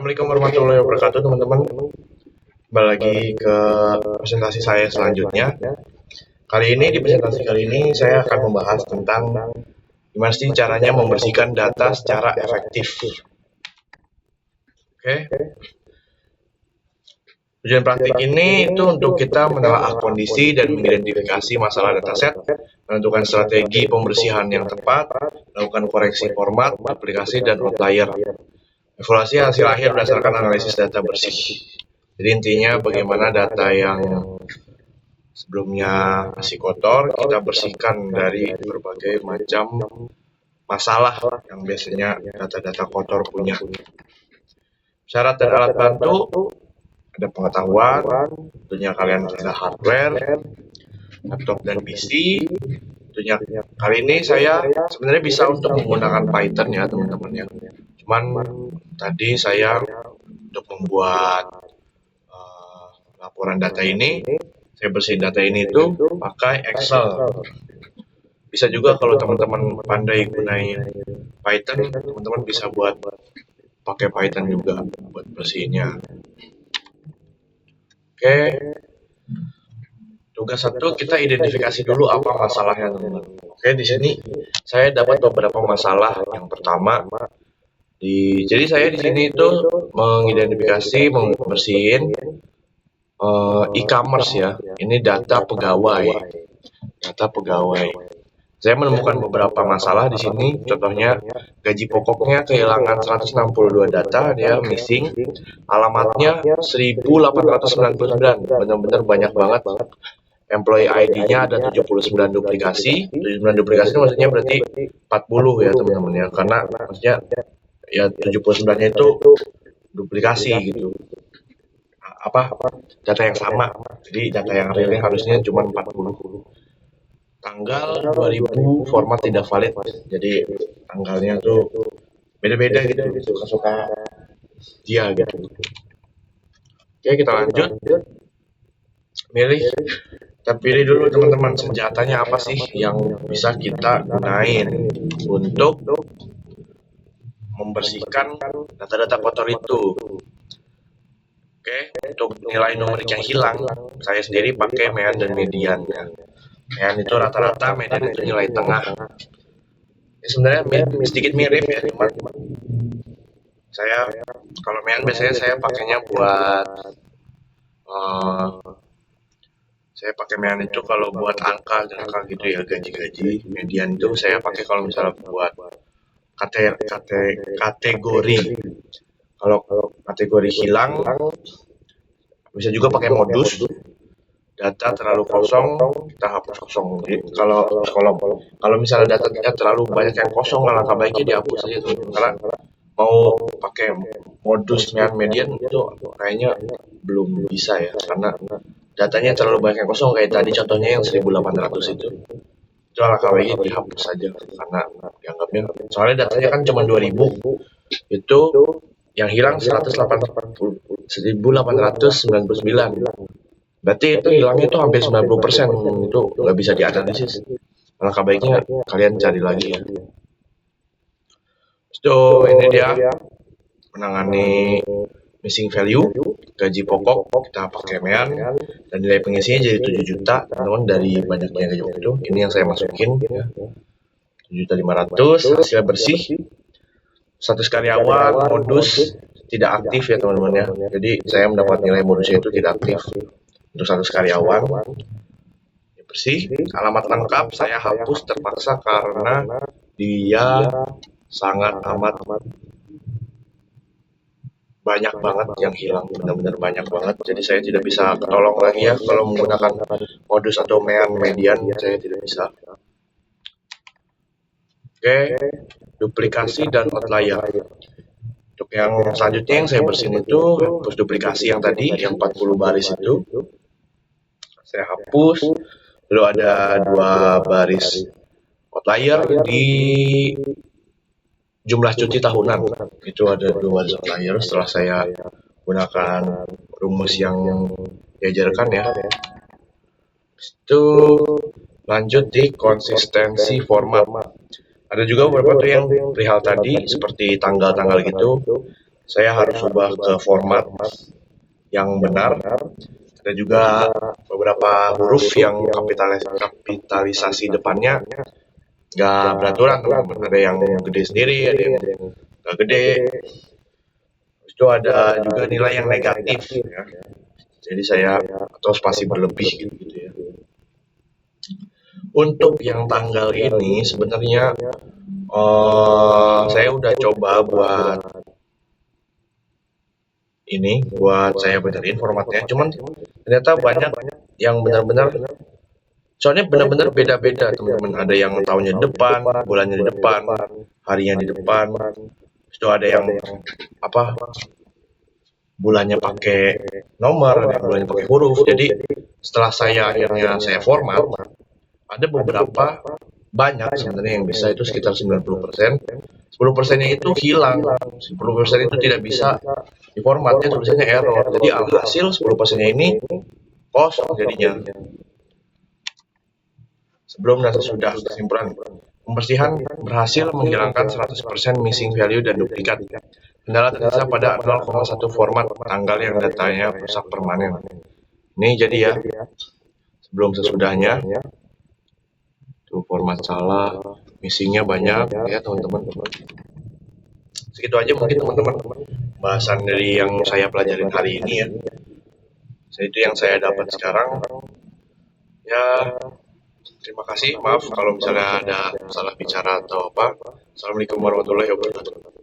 Assalamualaikum warahmatullahi wabarakatuh teman-teman. Kembali lagi ke presentasi saya selanjutnya. Kali ini di presentasi kali ini saya akan membahas tentang gimana sih caranya membersihkan data secara efektif. Oke. Ujian praktik ini itu untuk kita menelaah kondisi dan mengidentifikasi masalah dataset, menentukan strategi pembersihan yang tepat, melakukan koreksi format, aplikasi, dan outlier. Evaluasi hasil akhir berdasarkan analisis data bersih. Jadi intinya bagaimana data yang sebelumnya masih kotor, kita bersihkan dari berbagai macam masalah yang biasanya data-data kotor punya. Syarat dan alat bantu, ada pengetahuan, tentunya kalian ada hardware, laptop dan PC. Tentunya kali ini saya sebenarnya bisa untuk menggunakan Python ya teman-teman ya. Cuman tadi saya untuk membuat laporan data ini, saya bersihin data ini itu pakai Excel. Bisa juga kalau teman-teman pandai gunain Python, teman-teman bisa buat pakai Python juga buat bersihinnya. Oke. Tugas satu, kita identifikasi dulu apa masalahnya teman-teman. Oke, di sini saya dapat beberapa masalah. Yang pertama, jadi saya di sini itu mengidentifikasi, membersihin e-commerce ya. Ini data pegawai. Saya menemukan beberapa masalah di sini. Contohnya gaji pokoknya kehilangan 162 data, dia missing. Alamatnya 1899. Benar-benar banyak banget. Employee ID-nya ada 79 duplikasi. 79 duplikasi itu maksudnya berarti 40 ya teman-teman ya. Karena maksudnya ya 79-nya itu duplikasi gitu. Data yang sama. Jadi data yang realnya harusnya cuma 40. Tanggal 2000 format tidak valid. Jadi tanggalnya tuh beda-beda gitu. Suka-suka dia gitu. Oke, kita lanjut. Kita pilih dulu teman-teman, senjatanya apa sih yang bisa kita gunain untuk membersihkan data-data kotor itu. Oke, untuk nilai numerik yang hilang, saya sendiri pakai mean dan median ya. Mean itu rata-rata, median itu nilai tengah. Ini sebenarnya sedikit mirip ya, cuman saya kalau mean biasanya saya pakainya buat saya pakai mean itu kalau buat angka gitu ya, gaji-gaji. Median itu saya pakai kalau misalnya buat kategori. Kalau kategori hilang, bisa juga pakai modus. Data terlalu kosong, kita hapus kosong. Jadi kalau misalnya datanya terlalu banyak yang kosong, langkah baiknya dihapus aja tuh. Karena mau pakai modus median itu kayaknya belum bisa ya, karena datanya terlalu banyak yang kosong. Kayak tadi contohnya yang 1800 itu langkah baiknya dihapus saja karena dianggapnya, soalnya datanya kan cuma 2000, itu yang hilang 1899. Berarti itu hilangnya itu hampir 90%, itu nggak bisa dianalisis. Langkah baiknya kalian cari lagi ya. So, ini dia menangani missing value, gaji pokok kita pakai mean, dan nilai pengisinya jadi 7 juta, teman-teman, dari banyaknya gaji pokok itu. Ini yang saya masukin ya. 7.500.000, hasil bersih. Status karyawan, modus tidak aktif ya teman-teman ya. Jadi saya mendapat nilai modusnya itu tidak aktif. Untuk status karyawan bersih. Alamat lengkap saya hapus terpaksa karena dia sangat amat banyak banget yang hilang, benar-benar banyak banget. Jadi saya tidak bisa ketolong lagi ya kalau menggunakan modus atau median, saya tidak bisa. Oke, duplikasi dan outlier. Untuk yang selanjutnya yang saya bersihin itu hapus duplikasi yang tadi, yang 40 baris itu. Saya hapus. Lalu ada 2 baris outlier di jumlah cuti tahunan. Itu ada 2 baris outlier setelah saya gunakan rumus yang diajarkan ya. Itu lanjut di konsistensi format. Ada juga beberapa tuh yang perihal tadi seperti tanggal-tanggal gitu. saya harus ubah ke format yang benar. Ada juga beberapa huruf yang kapitalisasi depannya nggak beraturan, teman-teman. Ada yang gede sendiri, ada yang nggak gede. Itu ada juga nilai yang negatif ya. Jadi saya atau spasi berlebih gitu ya. Untuk yang tanggal ini sebenarnya saya udah coba buat saya benerin formatnya, cuman ternyata banyak yang benar-benar, soalnya benar-benar beda-beda, teman-teman. Ada yang tahunnya di depan, bulannya di depan, harinya di depan. Itu ada yang bulannya pakai nomor, ada yang bulannya pakai huruf. Jadi setelah akhirnya saya format, ada beberapa banyak sebenarnya yang bisa, itu sekitar 90%. 10%-nya itu hilang, 10% itu tidak bisa diformatnya, tulisannya error. Jadi alhasil 10%-nya ini kosong jadinya. Sebelum dan sesudah. Kesimpulan, pembersihan berhasil menghilangkan 100% missing value dan duplikat. Kendala tersisa pada 0,1 format tanggal yang datanya rusak permanen. Ini jadi ya, sebelum sesudahnya. Tuh, format salah, missingnya banyak ya teman-teman. Segitu aja mungkin teman-teman bahasan dari yang saya pelajarin hari ini ya. Itu yang saya dapat sekarang ya. Terima kasih, maaf kalau misalnya ada salah bicara atau apa. Assalamualaikum warahmatullahi wabarakatuh.